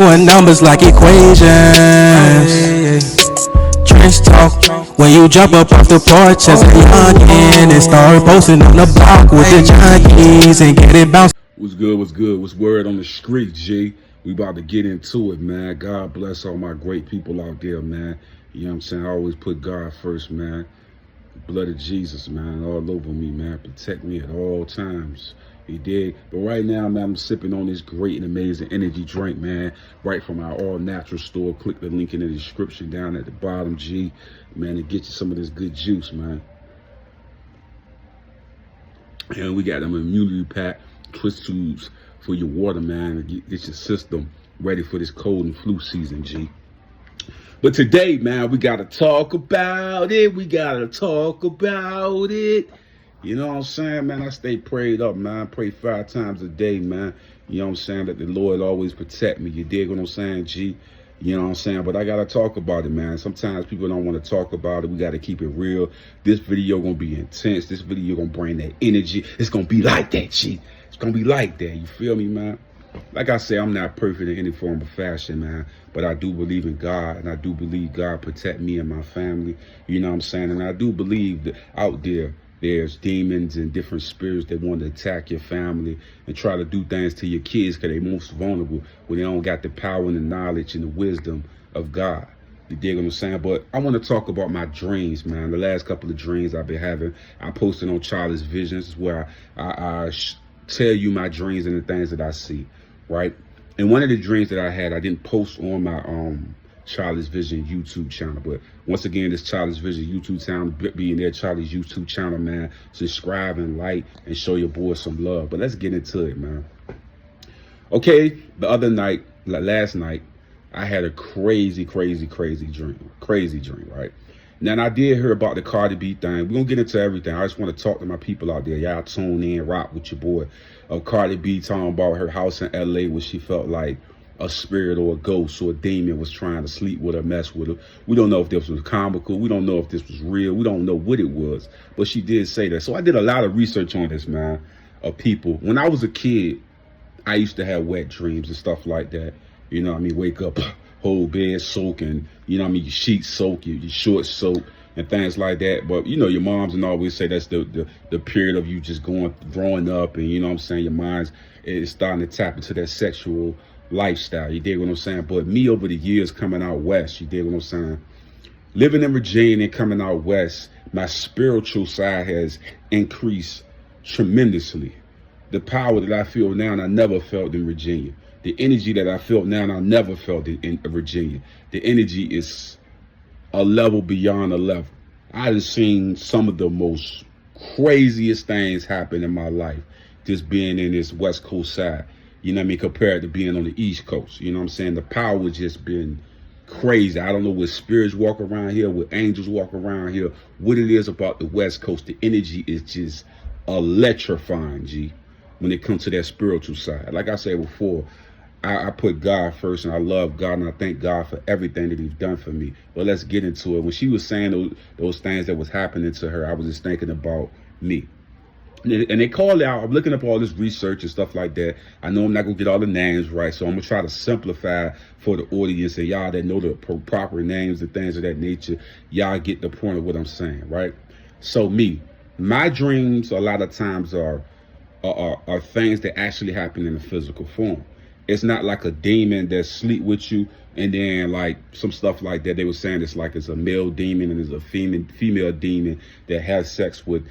Doing numbers like equations. Trench talk. When you jump up off the porch as a youngin' and start posting on the block with the junkies and get it bounced. What's good? What's good? What's word on the street, G? We about to get into it, man. God bless all my great people out there, man. You know what I'm saying? I always put God first, man. Blood of Jesus, man, all over me, man. Protect me at all times. He did. But right now, man, I'm sipping on this great and amazing energy drink, man. Right from our all-natural store. Click the link in the description down at the bottom, G. Man, to get you some of this good juice, man. And we got them immunity pack twist tubes for your water, man. To get your system ready for this cold and flu season, G. But today, man, we got to talk about it. We got to talk about it. You know what I'm saying, man? I stay prayed up, man. I pray 5 times a day, man. You know what I'm saying? That the Lord always protect me. You dig what I'm saying, G? You know what I'm saying? But I got to talk about it, man. Sometimes people don't want to talk about it. We got to keep it real. This video going to be intense. This video going to bring that energy. It's going to be like that, G. It's going to be like that. You feel me, man? Like I say, I'm not perfect in any form of fashion, man. But I do believe in God, and I do believe God protect me and my family. You know what I'm saying? And I do believe that out there's demons and different spirits that want to attack your family and try to do things to your kids because they're most vulnerable when they don't got the power and the knowledge and the wisdom of God. You dig what I'm saying? But I want to talk about my dreams, man. The last couple of dreams I've been having, I posted on Charlie's Visions where I tell you my dreams and the things that I see, right? And one of the dreams that I had, I didn't post on my Charlie's Vision YouTube channel, but once again, this Charlie's Vision YouTube channel, being there, Charlie's YouTube channel, man. Subscribe and like and show your boy some love. But let's get into it, man. Okay, the other night, last night, I had a crazy dream, right? Now, I did hear about the Cardi B thing. We're going to get into everything. I just want to talk to my people out there. Y'all tune in, rock with your boy. Cardi B talking about her house in L.A. where she felt like a spirit or a ghost or a demon was trying to sleep with her, mess with her. We don't know if this was comical. We don't know if this was real. We don't know what it was. But she did say that. So I did a lot of research on this, man, of people. When I was a kid, I used to have wet dreams and stuff like that. You know what I mean? Wake up, whole bed soaking, you know what I mean? Your sheets soak, your shorts soak, and things like that. But, you know, your moms and always say that's the period of you just growing up, and, you know what I'm saying, your mind's is starting to tap into that sexual lifestyle. You dig what I'm saying? But me, over the years coming out west, you dig what I'm saying? Living in Virginia and coming out west, my spiritual side has increased tremendously. The power that I feel now, and I never felt in Virginia. The energy that I felt now, and I never felt in Virginia. The energy is a level beyond a level. I've seen some of the most craziest things happen in my life, just being in this West Coast side. You know what I mean? Compared to being on the East Coast. You know what I'm saying? The power has just been crazy. I don't know what spirits walk around here, what angels walk around here, what it is about the West Coast. The energy is just electrifying, G, when it comes to that spiritual side. Like I said before, I put God first, and I love God, and I thank God for everything that he's done for me. But let's get into it. When she was saying those things that was happening to her, I was just thinking about me. And they call out, I'm looking up all this research and stuff like that. I know I'm not going to get all the names right, so I'm going to try to simplify for the audience, and y'all that know the proper names and things of that nature, y'all get the point of what I'm saying, right? So my dreams a lot of times are things that actually happen in a physical form. It's not like a demon that sleep with you, and then like some stuff like that. They were saying it's like it's a male demon and it's a female demon that has sex with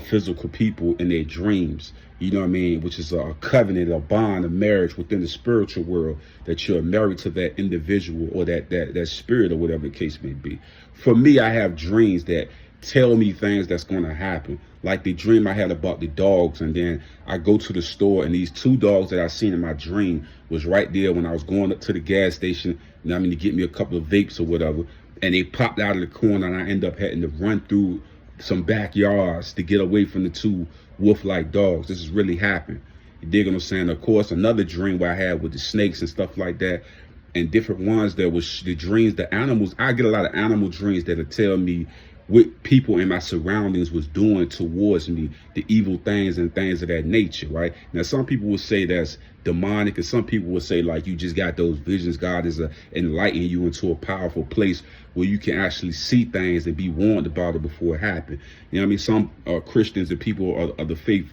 physical people in their dreams. You know what I mean? Which is a covenant, a bond, a marriage within the spiritual world, that you're married to that individual or that spirit or whatever the case may be. For me, I have dreams that tell me things that's going to happen. Like the dream I had about the dogs, and then I go to the store, and these 2 dogs that I seen in my dream was right there when I was going up to the gas station, you know what I mean, to get me a couple of vapes or whatever, and they popped out of the corner, and I end up having to run through some backyards to get away from the 2 wolf-like dogs. This has really happened. You dig what I'm saying? Of course, another dream where I had with the snakes and stuff like that, and different ones that was the dreams, the animals. I get a lot of animal dreams that'll tell me what people in my surroundings was doing towards me, the evil things and things of that nature, right? Now, some people will say that's demonic, and some people will say like you just got those visions. God is enlightening you into a powerful place where you can actually see things and be warned about it before it happened. You know what I mean? Some Christians and people of the faith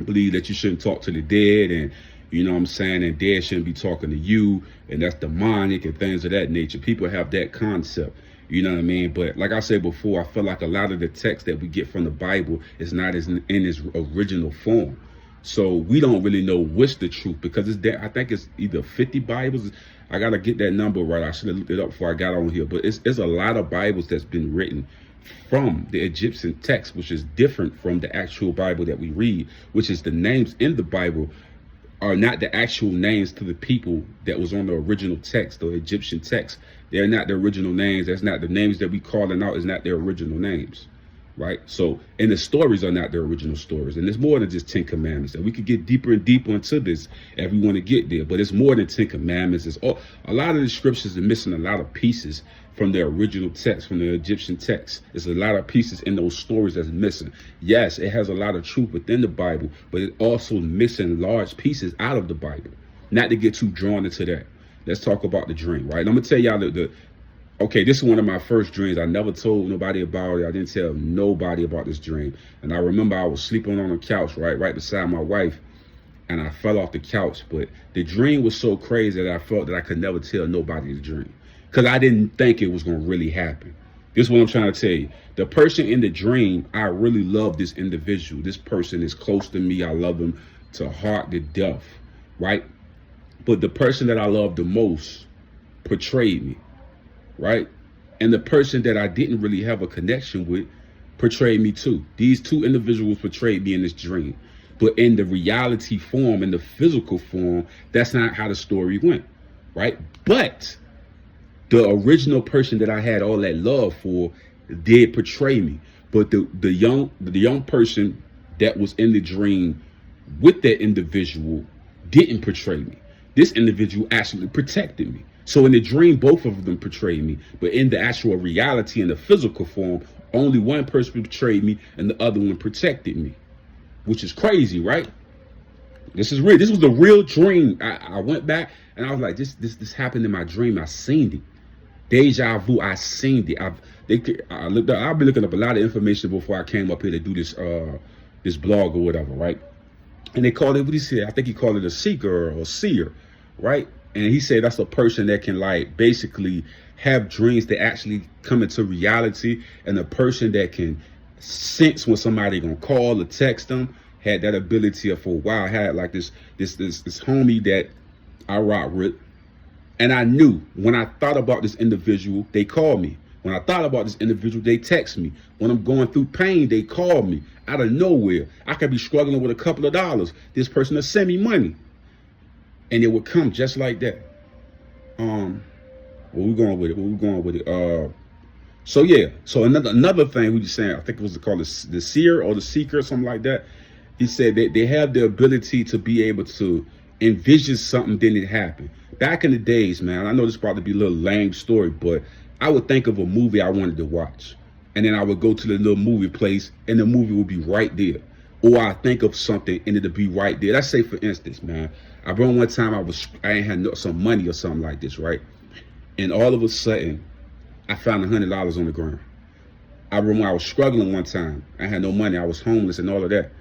believe that you shouldn't talk to the dead, and you know what I'm saying, and dead shouldn't be talking to you, and that's demonic and things of that nature. People have that concept. You know what I mean? But like I said before, I feel like a lot of the text that we get from the Bible is not in its original form. So we don't really know what's the truth, because it's there. I think it's either 50 Bibles. I got to get that number right. I should have looked it up before I got on here. But it's a lot of Bibles that's been written from the Egyptian text, which is different from the actual Bible that we read, which is the names in the Bible are not the actual names to the people that was on the original text, the Egyptian text. They're not the original names. That's not the names that we calling out, is not their original names, right? So, and the stories are not their original stories. And it's more than just 10 Commandments. And we could get deeper and deeper into this if we want to get there. But it's more than 10 Commandments. It's all, a lot of the scriptures are missing a lot of pieces from the original text, from the Egyptian text. There's a lot of pieces in those stories that's missing. Yes, it has a lot of truth within the Bible, but it's also missing large pieces out of the Bible. Not to get too drawn into that. Let's talk about the dream, right? And I'm gonna tell y'all okay, this is one of my first dreams. I never told nobody about it. I didn't tell nobody about this dream. And I remember I was sleeping on a couch, right beside my wife, and I fell off the couch. But the dream was so crazy that I felt that I could never tell nobody the dream, because I didn't think it was gonna really happen. This is what I'm trying to tell you. The person in the dream, I really love this individual. This person is close to me. I love him to heart, to death, right? But the person that I love the most portrayed me, right? And the person that I didn't really have a connection with portrayed me too. These two individuals portrayed me in this dream. But in the reality form, in the physical form, that's not how the story went, right? But the original person that I had all that love for did portray me. But the young person that was in the dream with that individual didn't portray me. This individual actually protected me. So in the dream, both of them portrayed me. But in the actual reality, in the physical form, only one person portrayed me and the other one protected me, which is crazy, right? This is real. This was a real dream. I went back and I was like, this happened in my dream. I seen it. Deja vu. I seen it. I've been looking up a lot of information before I came up here to do this blog or whatever, right? And they called it, what he said, I think he called it a seeker or seer, right? And he said that's a person that can like basically have dreams that actually come into reality, and a person that can sense when somebody gonna call or text them. Had that ability for a while. I had like this homie that I rock with, and I knew when I thought about this individual, they called me. When I thought about this individual, they text me. When I'm going through pain, they call me out of nowhere. I could be struggling with a couple of dollars. This person will send me money, and it would come just like that. Where we going with it? So yeah. So another thing we just saying, I think it was called the seer or the seeker or something like that. He said that they have the ability to be able to envision something, then it happened. Back in the days, man, I know this probably be a little lame story, but I would think of a movie I wanted to watch, and then I would go to the little movie place, and the movie would be right there. Or I think of something, and it'll be right there. Let's say, for instance, man, I remember one time I ain't had some money or something like this, right? And all of a sudden, I found $100 on the ground. I remember I was struggling one time. I had no money. I was homeless and all of that.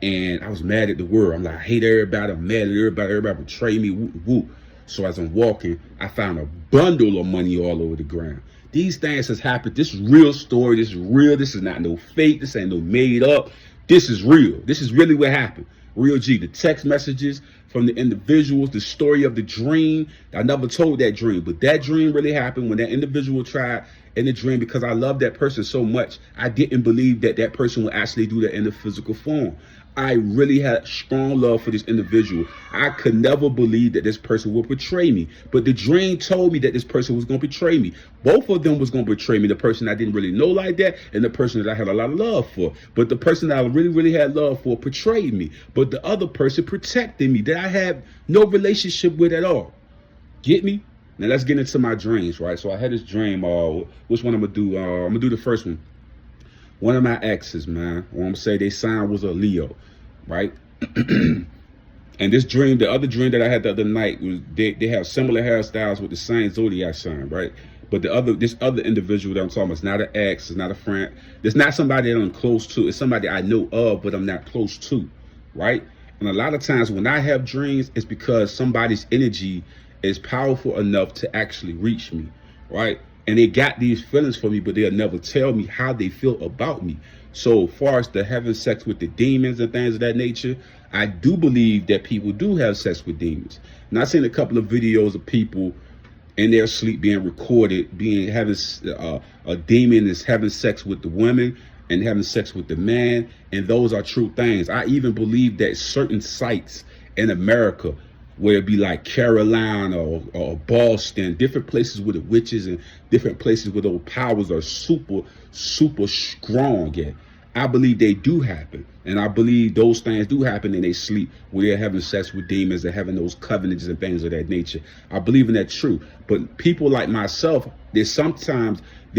And I was mad at the world. I'm like, I hate everybody. I'm mad at everybody. Everybody betrayed me. Woo, woo. So as I'm walking, I found a bundle of money all over the ground. These things has happened. This is real story. This is real. This is not no fake. This ain't no made up. This is real. This is really what happened. Real G. The text messages from the individuals, the story of the dream. I never told that dream, but that dream really happened when that individual tried in the dream, because I love that person so much. I didn't believe that that person would actually do that in the physical form. I really had strong love for this individual. I could never believe that this person would betray me. But the dream told me that this person was going to betray me. Both of them was going to betray me. The person I didn't really know like that, and the person that I had a lot of love for. But the person that I really, really had love for betrayed me. But the other person protected me, that I had no relationship with at all. Get me? Now let's get into my dreams, right? So I had this dream. Which one I'm going to do? I'm going to do the first one. One of my exes, man, I want to say they sign was a Leo, right? And this dream, the other dream that I had the other night was they have similar hairstyles with the same zodiac sign, right? But this other individual that I'm talking about is not an ex, it's not a friend. It's not somebody that I'm close to. It's somebody I know of, but I'm not close to, right? And a lot of times when I have dreams, it's because somebody's energy is powerful enough to actually reach me, right? And they got these feelings for me, but they'll never tell me how they feel about me. So far as the having sex with the demons and things of that nature, I do believe that people do have sex with demons. And I've seen a couple of videos of people in their sleep being recorded, having a demon is having sex with the women and having sex with the man, and those are true things. I even believe that certain sites in America, where it be like Carolina or Boston, different places where the witches and different places where those powers are super, super strong at. I believe they do happen. And I believe those things do happen in their sleep, where they're having sex with demons and having those covenants and things of that nature. I believe in that true. But people like myself, there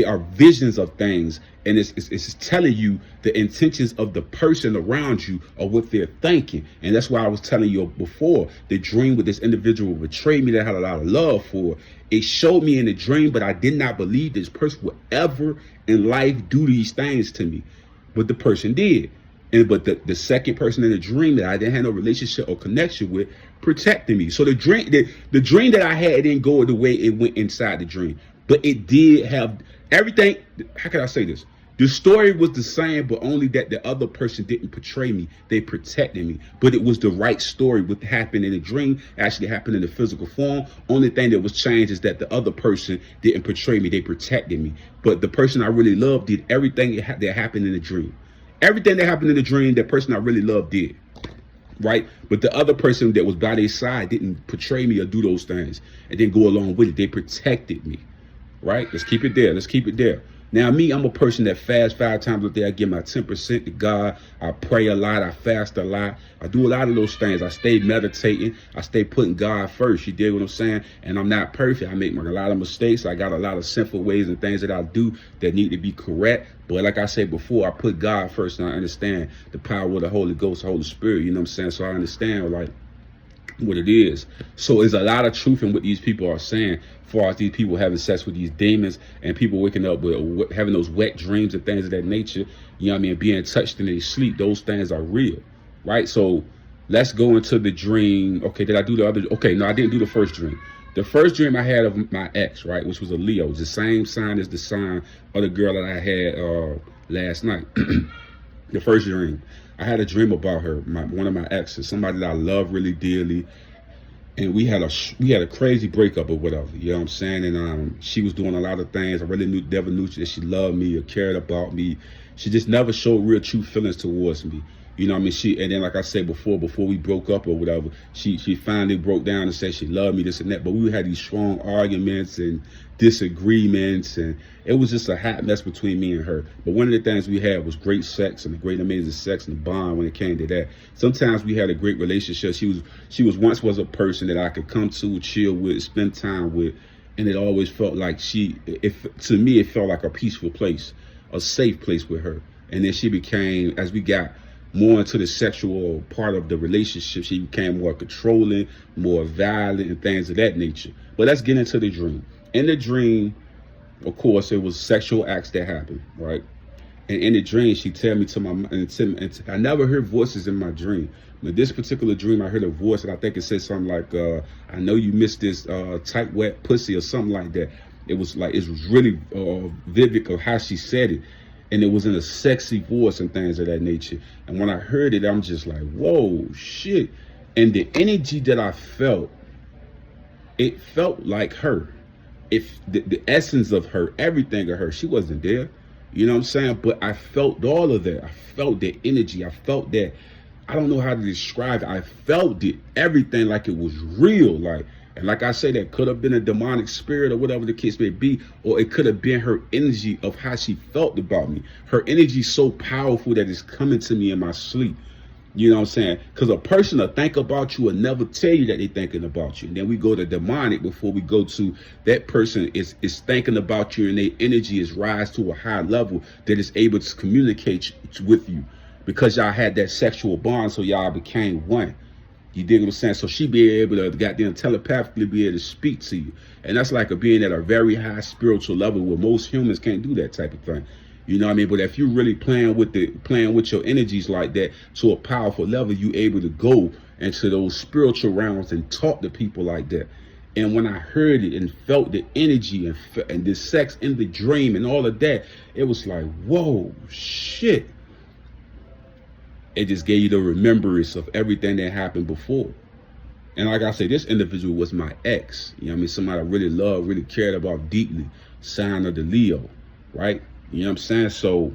are visions of things, and it's telling you the intentions of the person around you or what they're thinking. And that's why I was telling you before, the dream with this individual betrayed me that I had a lot of love for. It showed me in the dream, but I did not believe this person would ever in life do these things to me. But the person did. But the second person in the dream that I didn't have no relationship or connection with protected me. So the dream that I had didn't go the way it went inside the dream. But it did have everything. How can I say this? The story was the same, but only that the other person didn't portray me. They protected me. But it was the right story. What happened in the dream actually happened in the physical form. Only thing that was changed is that the other person didn't portray me. They protected me. But the person I really loved did everything that happened in the dream. Everything that happened in the dream, that person I really loved did. Right? But the other person that was by their side didn't portray me or do those things and didn't go along with it. They protected me. Right? Let's keep it there. Let's keep it there. Now, me, I'm a person that fasts 5 times a day. I give my 10% to God. I pray a lot. I fast a lot. I do a lot of those things. I stay meditating. I stay putting God first. You dig what I'm saying? And I'm not perfect. I make a lot of mistakes. I got a lot of sinful ways and things that I do that need to be correct. But like I said before, I put God first, and I understand the power of the Holy Ghost, Holy Spirit. You know what I'm saying? So I understand, like, what it is. So there's a lot of truth in what these people are saying, as far as these people having sex with these demons and people waking up with having those wet dreams and things of that nature, you know what I mean, being touched in their sleep. Those things are real, right? So let's go into the dream. Okay, did I do the other? Okay, no, I didn't do the first dream. The first dream I had of my ex, right, which was a Leo, was the same sign as the sign of the girl that I had last night. The first dream, I had a dream about her, one of my exes, somebody that I love really dearly, and we had a crazy breakup or whatever. You know what I'm saying? And she was doing a lot of things. I really never knew that she loved me or cared about me. She just never showed real true feelings towards me. You know what I mean? And then, like I said before we broke up or whatever, she finally broke down and said she loved me, this and that. But we had these strong arguments and disagreements, and it was just a hot mess between me and her. But one of the things we had was great sex, and a great amazing sex and bond when it came to that. Sometimes we had a great relationship. She was a person that I could come to, chill with, spend time with, and it always felt like to me, it felt like a peaceful place, a safe place with her. And then she became, as we got more into the sexual part of the relationship, she became more controlling, more violent, and things of that nature. But let's get into the dream. In the dream, of course, it was sexual acts that happened, right? And in the dream, she tell me and I never heard voices in my dream. But this particular dream, I heard a voice, and I think it said something like, I know you missed this tight, wet pussy or something like that. It was really vivid of how she said it. And it was in a sexy voice and things of that nature. And when I heard it, I'm just like, whoa, shit. And the energy that I felt, it felt like her. The essence of her, everything of her, she wasn't there. You know what I'm saying? But I felt all of that. I felt the energy. I felt that. I don't know how to describe it. I felt it, everything, like it was real. And like I say, that could have been a demonic spirit or whatever the case may be, or it could have been her energy of how she felt about me. Her energy so powerful that it's coming to me in my sleep. You know what I'm saying? Because a person will think about you and never tell you that they're thinking about you. And then we go to demonic before we go to that person is thinking about you, and their energy is rise to a high level that is able to communicate with you because y'all had that sexual bond, so y'all became one. You dig what I'm saying? So she be able to goddamn telepathically be able to speak to you. And that's like a being at a very high spiritual level where most humans can't do that type of thing. You know what I mean? But if you're really playing with your energies like that to a powerful level, you able to go into those spiritual realms and talk to people like that. And when I heard it and felt the energy and the sex in the dream and all of that, it was like, whoa, shit. It just gave you the remembrance of everything that happened before. And like I say, this individual was my ex. You know what I mean? Somebody I really loved, really cared about deeply. Sign of the Leo, right? You know what I'm saying? So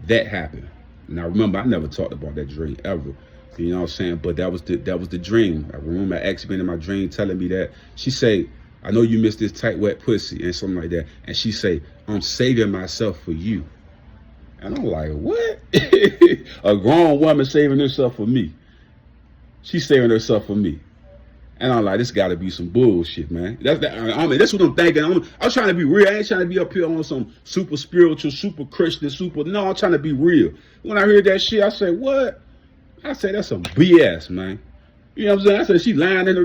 that happened. Now remember, I never talked about that dream ever. You know what I'm saying? But that was the dream. I remember my ex being in my dream telling me that. She say, I know you miss this tight, wet pussy and something like that. And she say, I'm saving myself for you. And I'm like, what? A grown woman saving herself for me. She's saving herself for me. And I'm like, this got to be some bullshit, man. That's what I'm thinking. I'm trying to be real. I ain't trying to be up here on some super spiritual, super Christian, no, I'm trying to be real. When I heard that shit, I said, what? I said, that's some BS, man. You know what I'm saying? I said, she lying in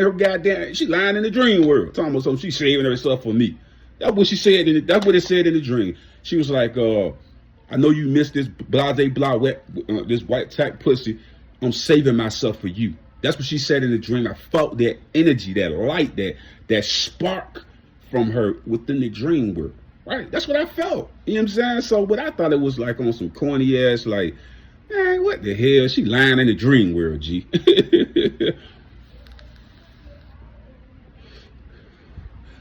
her goddamn, she lying in the dream world. Talking about something, she's saving herself for me. That's what she said. That's what it said in the dream. She was like, I know you missed this this white tack pussy. I'm saving myself for you. That's what she said in the dream. I felt that energy, that light, that spark from her within the dream world. Right? That's what I felt. You know what I'm saying? So, but I thought it was like on some corny ass, like, man, what the hell? She lying in the dream world, G.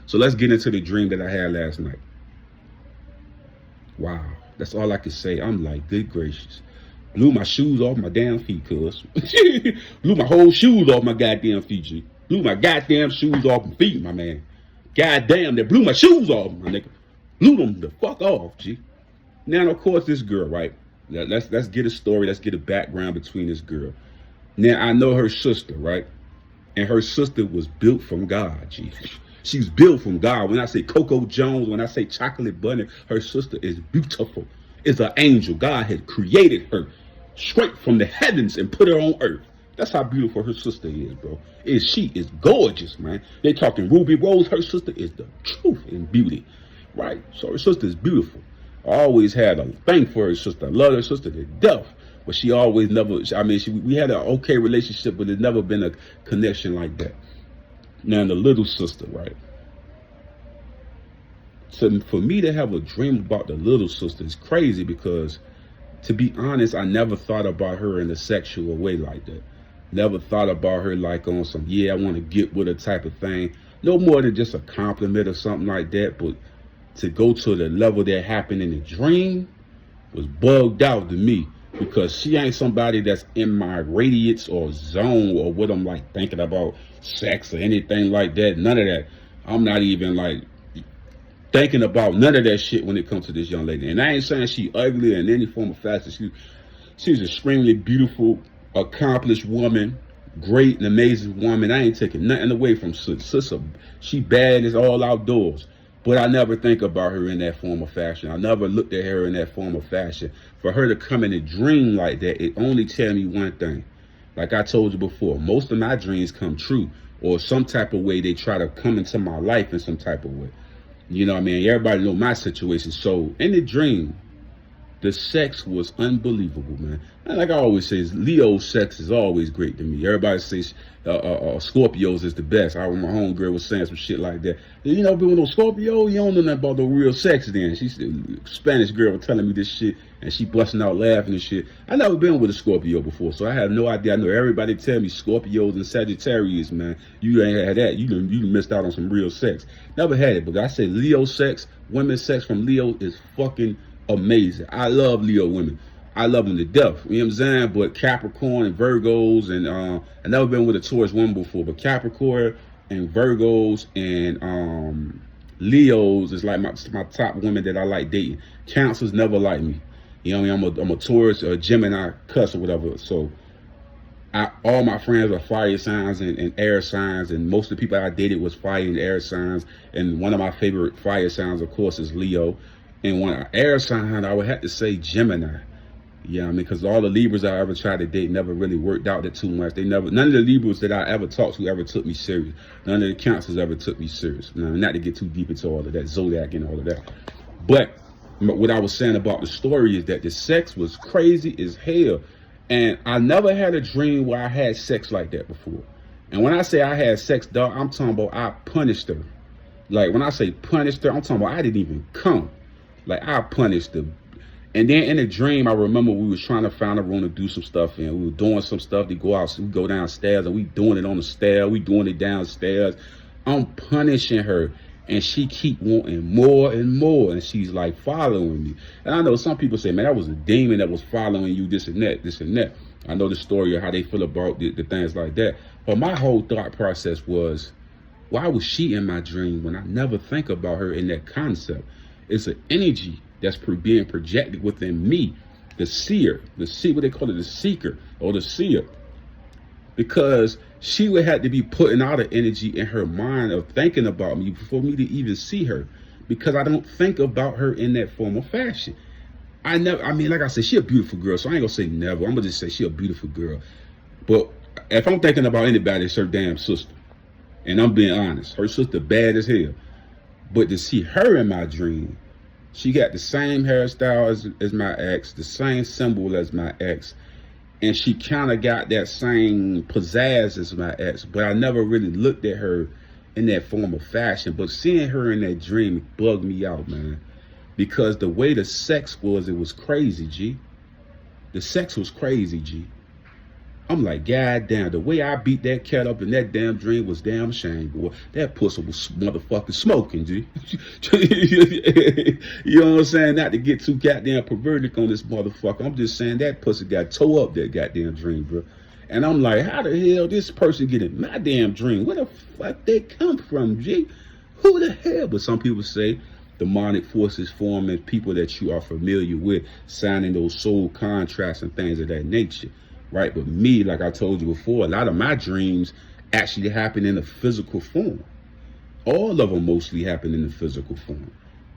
So let's get into the dream that I had last night. Wow. That's all I can say. I'm like, good gracious. Blew my shoes off my damn feet, cuz. Blew my whole shoes off my goddamn feet, G. Blew my goddamn shoes off my feet, my man. Goddamn, they blew my shoes off, my nigga. Blew them the fuck off, G. Now, of course, this girl, right? Let's get a story. Let's get a background between this girl. Now, I know her sister, right? And her sister was built from God, G. She's built from God. When I say Coco Jones, when I say chocolate bunny, her sister is beautiful. Is an angel. God had created her straight from the heavens and put her on earth. That's how beautiful her sister is, bro. She is gorgeous, man. They talking Ruby Rose. Her sister is the truth in beauty, right? So her sister is beautiful. I always had a thing for her sister. I love her sister to death. But she always never, we had an okay relationship, but there's never been a connection like that. Now, the little sister, right? So for me to have a dream about the little sister is crazy because, to be honest, I never thought about her in a sexual way like that. Never thought about her like on some, I want to get with her type of thing. No more than just a compliment or something like that. But to go to the level that happened in the dream was bugged out to me because she ain't somebody that's in my radiance or zone or what I'm like thinking about sex or anything like that. None of that. I'm not even like thinking about none of that shit when it comes to this young lady. And I ain't saying she ugly in any form of fashion. She's an extremely beautiful, accomplished woman, great and amazing woman. I ain't taking nothing away from sister. She bad as all outdoors. But I never think about her in that form of fashion. I never looked at her in that form of fashion. For her to come in a dream like that, it only tells me one thing. Like I told you before, most of my dreams come true. Or some type of way they try to come into my life in some type of way. You know what I mean? Everybody know my situation. So in the dream, the sex was unbelievable, man. And like I always say, Leo sex is always great to me. Everybody says Scorpios is the best. My homegirl was saying some shit like that. You know, being no Scorpio, you don't know nothing about the real sex then. She's a Spanish girl was telling me this shit, and she busting out laughing and shit. I never been with a Scorpio before, so I have no idea. I know everybody tell me Scorpios and Sagittarius, man. You ain't had that. You missed out on some real sex. Never had it, but I say Leo sex, women's sex from Leo is fucking amazing. I love Leo women. I love them to death. You know what I'm saying? But Capricorn and Virgos and I never been with a Taurus woman before, but Capricorn and Virgos and Leos is like my top women that I like dating. Cancers never like me. You know what I mean? I'm a Taurus, a Gemini cuss or whatever. So all my friends are fire signs and air signs, and most of the people I dated was fire and air signs. And one of my favorite fire signs, of course, is Leo. And one air sign, I would have to say Gemini. Yeah, I mean, because all the Libras I ever tried to date never really worked out that too much. None of the Libras that I ever talked to ever took me serious. None of the Cancers ever took me serious. Now, not to get too deep into all of that, Zodiac and all of that. But what I was saying about the story is that the sex was crazy as hell. And I never had a dream where I had sex like that before. And when I say I had sex, dog, I'm talking about I punished her. Like, when I say punished her, I'm talking about I didn't even come. Like, I punished her. And then in a dream, I remember we was trying to find a room to do some stuff in. We were doing some stuff to go out. So we go downstairs, and we doing it on the stair. We doing it downstairs. I'm punishing her, and she keep wanting more and more, and she's like following me. And I know some people say, man, that was a demon that was following you, this and that, this and that. I know the story of how they feel about the things like that. But my whole thought process was, why was she in my dream when I never think about her in that concept? It's an energy that's being projected within me, the seer, what they call it, the seeker or the seer. Because she would have to be putting out an energy in her mind of thinking about me for me to even see her. Because I don't think about her in that form or fashion. Like I said, she a beautiful girl, so I ain't gonna say never. I'm gonna just say she a beautiful girl. But if I'm thinking about anybody, it's her damn sister. And I'm being honest, her sister bad as hell. But to see her in my dream, she got the same hairstyle as my ex, the same symbol as my ex, and she kind of got that same pizzazz as my ex, but I never really looked at her in that form of fashion. But seeing her in that dream bugged me out, man, because the way the sex was, it was crazy, G. The sex was crazy, G. I'm like, God damn, the way I beat that cat up in that damn dream was damn shame, boy. That pussy was motherfucking smoking, G. You know what I'm saying? Not to get too goddamn perverted on this motherfucker. I'm just saying that pussy got tore up that goddamn dream, bro. And I'm like, how the hell this person get in my damn dream? Where the fuck they come from, G? Who the hell? But some people say demonic forces forming people that you are familiar with, signing those soul contracts and things of that nature. Right, but me, like I told you before, a lot of my dreams actually happen in a physical form. All of them mostly happen in the physical form.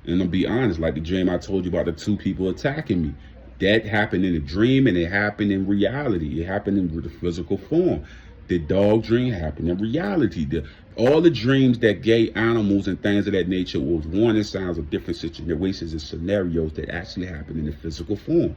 And I'll be honest, like the dream I told you about the two people attacking me, that happened in a dream and it happened in reality. It happened in the physical form. The dog dream happened in reality. All the dreams that gave animals and things of that nature was warning signs of different situations and scenarios that actually happened in the physical form.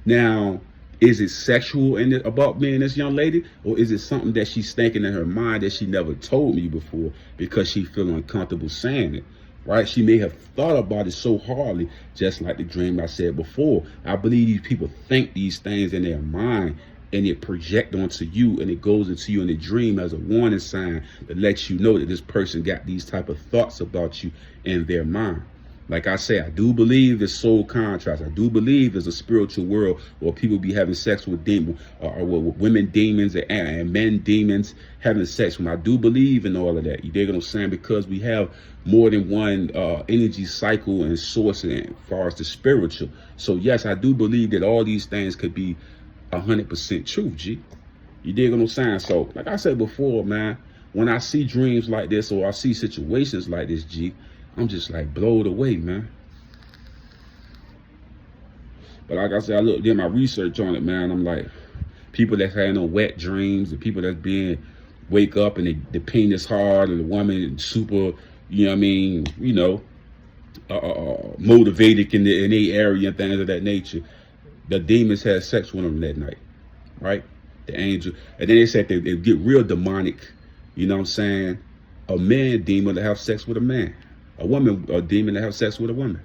Now, is it sexual about me and this young lady? Or is it something that she's thinking in her mind that she never told me before because she feel uncomfortable saying it? Right? She may have thought about it so hardly, just like the dream I said before. I believe these people think these things in their mind and it project onto you and it goes into you in a dream as a warning sign that lets you know that this person got these type of thoughts about you in their mind. Like I say, I do believe there's soul contracts. I do believe there's a spiritual world where people be having sex with demons, or with women demons and men demons having sex with them. I do believe in all of that. You dig what I'm saying? Because we have more than one energy cycle and source as far as the spiritual. So yes, I do believe that all these things could be 100% truth, G. You dig what I'm saying? So like I said before, man, when I see dreams like this or I see situations like this, G, I'm just like blown away, man. But like I said, I did my research on it, man. I'm like, people that's having no wet dreams, the people that's wake up and the penis hard and the woman super, you know what I mean, motivated in the area and things of that nature. The demons had sex with them that night, right? The angel. And then they said they get real demonic, you know what I'm saying? A man demon to have sex with a man. A woman, a demon to have sex with a woman.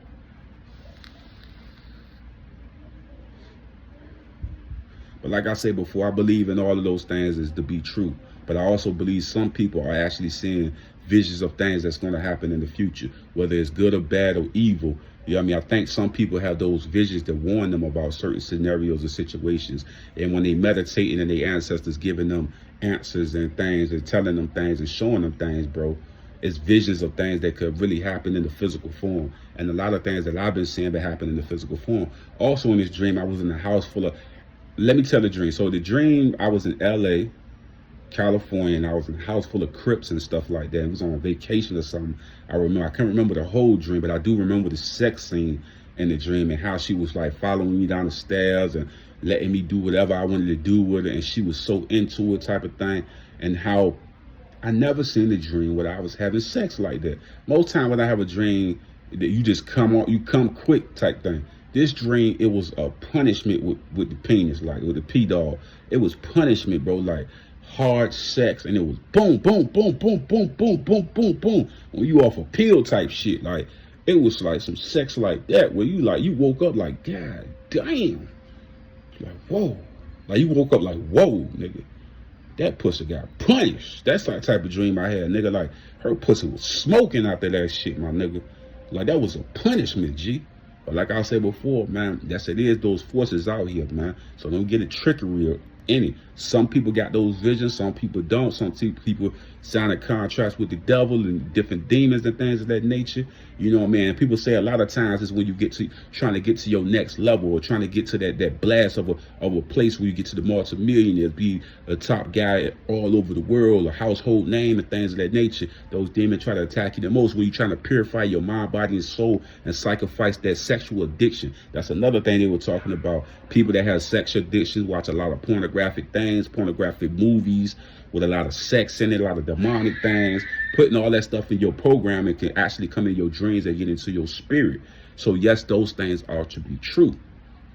But like I said before, I believe in all of those things is to be true. But I also believe some people are actually seeing visions of things that's going to happen in the future, whether it's good or bad or evil. You know what I mean? I think some people have those visions that warn them about certain scenarios or situations. And when they meditate and their ancestors giving them answers and things and telling them things and showing them things, bro, it's visions of things that could really happen in the physical form. And a lot of things that I've been seeing that happen in the physical form. Also in this dream, I was in a house full of, let me tell the dream. So the dream, I was in LA, California, and I was in a house full of Crips and stuff like that. It was on vacation or something. I can't remember the whole dream, but I do remember the sex scene in the dream and how she was like following me down the stairs and letting me do whatever I wanted to do with her, and she was so into it type of thing. And how I never seen a dream where I was having sex like that. Most time when I have a dream that you just you come quick type thing. This dream, it was a punishment with the penis, like with the P-dog. It was punishment, bro, like hard sex, and it was boom, boom, boom, boom, boom, boom, boom, boom, boom. When you off a pill type shit, like it was like some sex like that where you woke up like, God damn. Like, whoa. Like you woke up like, whoa, nigga. That pussy got punished. That's the type of dream I had, nigga. Like, her pussy was smoking after that shit, my nigga. Like, that was a punishment, G. But like I said before, man, it is those forces out here, man. So don't get it trickery in it. Some people got those visions, some people don't. Some people signing contracts with the devil and different demons and things of that nature. You know what I mean? People say a lot of times is when you get to trying to get to your next level, or trying to get to that blast of a place where you get to the multi-millionaires, be a top guy all over the world, a household name and things of that nature. Those demons try to attack you the most when you're trying to purify your mind, body, and soul and sacrifice that sexual addiction. That's another thing they were talking about. People that have sexual addictions watch a lot of pornographic things, pornographic movies with a lot of sex in it, a lot of demonic things, putting all that stuff in your program, and can actually come in your dreams and get into your spirit. So yes, those things are to be true,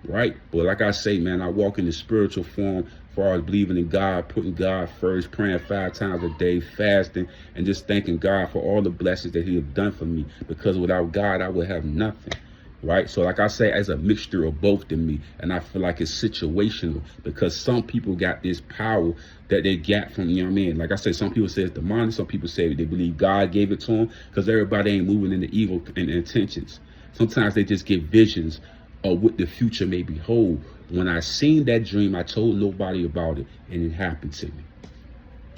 right? But like I say, man, I walk in the spiritual form as far as believing in God, putting God first, praying 5 times a day, fasting, and just thanking God for all the blessings that he has done for me, because without God, I would have nothing. Right? So like I say, as a mixture of both in me, and I feel like it's situational, because some people got this power that they got from, you know what I mean? Like I say, some people say it's demonic, some people say they believe God gave it to them, because everybody ain't moving in the evil and intentions. Sometimes they just get visions of what the future may behold. When I seen that dream, I told nobody about it, and it happened to me.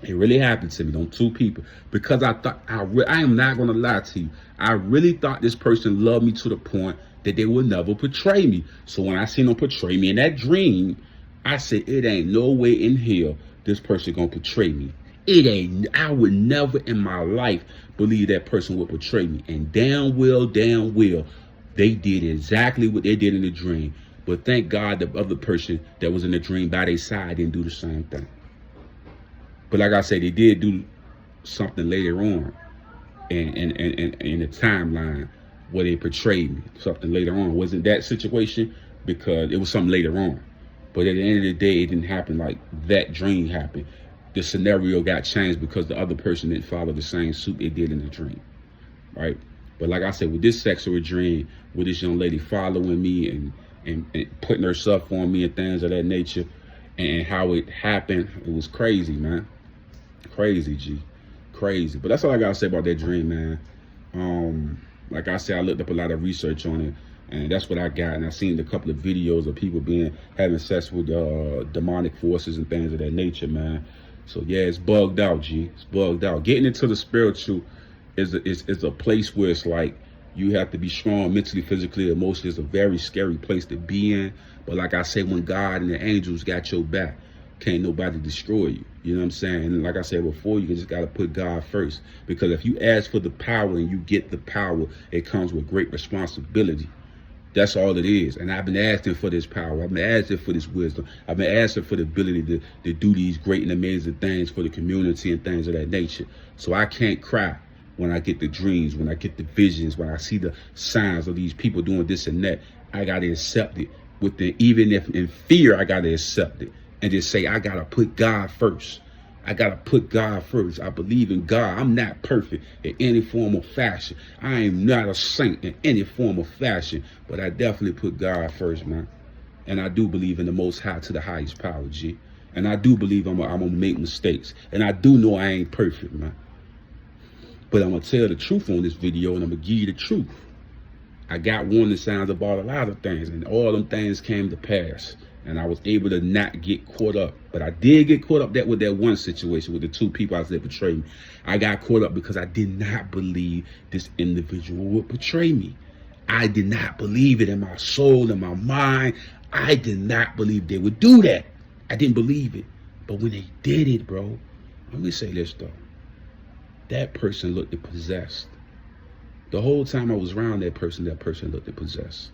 It really happened to me on 2 people, because I thought, I am not going to lie to you, I really thought this person loved me to the point that they would never betray me. So when I seen them betray me in that dream, I said, it ain't no way in hell this person gonna betray me. It ain't. I would never in my life believe that person would betray me. And damn well, they did exactly what they did in the dream. But thank God the other person that was in the dream by their side didn't do the same thing. But like I said, they did do something later on in the timeline where they portrayed me, something later on. It wasn't that situation, because it was something later on. But at the end of the day, it didn't happen like that dream happened. The scenario got changed because the other person didn't follow the same suit they did in the dream, right? But like I said, with this sexual dream, with this young lady following me and putting herself on me and things of that nature, and how it happened, it was crazy, man. Crazy, G. Crazy. But that's all I gotta say about that dream, man. Like I said, I looked up a lot of research on it, and that's what I got. And I seen a couple of videos of people having sex with demonic forces and things of that nature, man. So yeah, it's bugged out, G. It's bugged out. Getting into the spiritual is a place where it's like you have to be strong mentally, physically, emotionally. It's a very scary place to be in. But like I say, when God and the angels got your back, can't nobody destroy you. You know what I'm saying? And like I said before, you just got to put God first. Because if you ask for the power and you get the power, it comes with great responsibility. That's all it is. And I've been asking for this power. I've been asking for this wisdom. I've been asking for the ability to do these great and amazing things for the community and things of that nature. So I can't cry when I get the dreams, when I get the visions, when I see the signs of these people doing this and that. I got to accept it. Even if in fear, I got to accept it. And just say, I got to put God first. I got to put God first. I believe in God. I'm not perfect in any form or fashion. I am not a saint in any form or fashion. But I definitely put God first, man. And I do believe in the Most High to the highest power, G. And I do believe I'm going to make mistakes. And I do know I ain't perfect, man. But I'm going to tell the truth on this video, and I'm going to give you the truth. I got warning signs about a lot of things, and all them things came to pass. and I was able to not get caught up. But I did get caught up with that one situation with the two people I said betrayed me. I got caught up because I did not believe this individual would betray me. I did not believe it in my soul, in my mind. I did not believe they would do that. I didn't believe it. But when they did it, bro, let me say this though. That person looked possessed. The whole time I was around that person looked possessed.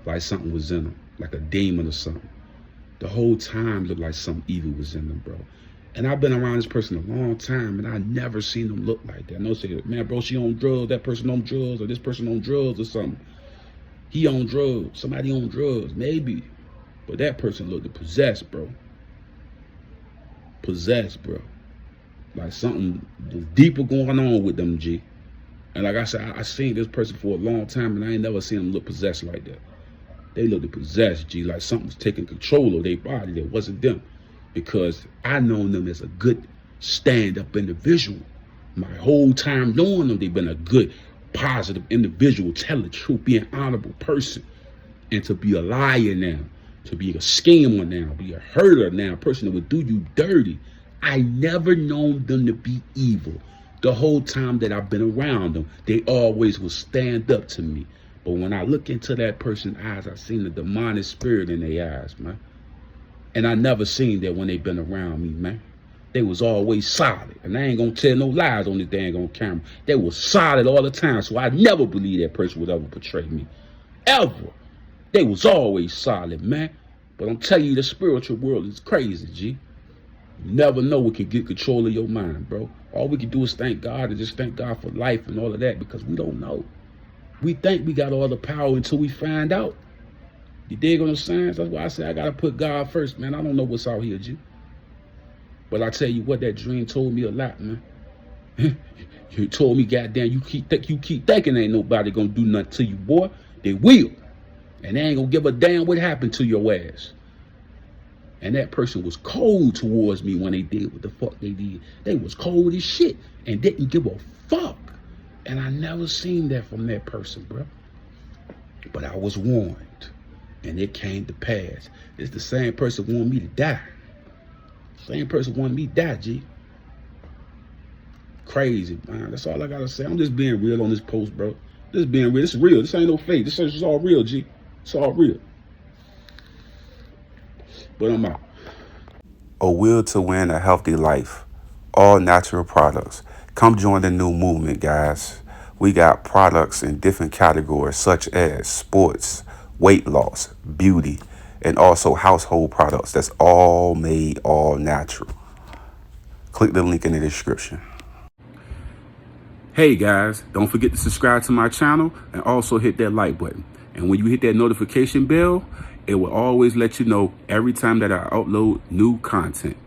Like something was in them, like a demon or something. The whole time looked like something evil was in them, bro. And I've been around this person a long time, and I never seen them look like that. No say, man, bro, she on drugs, that person on drugs, or this person on drugs or something. He on drugs, somebody on drugs, maybe. But that person looked possessed, bro. Possessed, bro. Like something deeper going on with them, G. And like I said, I seen this person for a long time, and I ain't never seen them look possessed like that. They looked possessed, G, like something was taking control of their body that wasn't them. Because I known them as a good stand-up individual. My whole time knowing them, they've been a good, positive individual, tell the truth, be an honorable person. And to be a liar now, to be a schemer now, be a herder now, a person that would do you dirty. I never known them to be evil. The whole time that I've been around them, they always will stand up to me. But when I look into that person's eyes, I seen the demonic spirit in their eyes, man. And I never seen that when they been around me, man. They was always solid. And I ain't gonna tell no lies on this dang on camera. They was solid all the time, so I never believe that person would ever betray me. Ever. They was always solid, man. But I'm telling you, the spiritual world is crazy, G. You never know what can get control of your mind, bro. All we can do is thank God and just thank God for life and all of that, because we don't know. We think we got all the power until we find out. You dig what I'm saying? That's why I say I gotta put God first, man. I don't know what's out here, G. But I tell you what, that dream told me a lot, man. You told me, goddamn, you keep thinking ain't nobody gonna do nothing to you, boy. They will. And they ain't gonna give a damn what happened to your ass. And that person was cold towards me when they did what the fuck they did. They was cold as shit and didn't give a fuck. And I never seen that from that person, bro. But I was warned. And it came to pass. It's the same person who wanted me to die. Same person wanted me to die, G. Crazy, man. That's all I gotta say. I'm just being real on this post, bro. Just being real. This is real. This ain't no fake. This is all real, G. It's all real. But I'm out. A will to win a healthy life. All natural products. Come join the new movement, guys. We got products in different categories such as sports, weight loss, beauty, and also household products that's all made all natural. Click the link in the description. Hey guys, don't forget to subscribe to my channel and also hit that like button. And when you hit that notification bell, it will always let you know every time that I upload new content.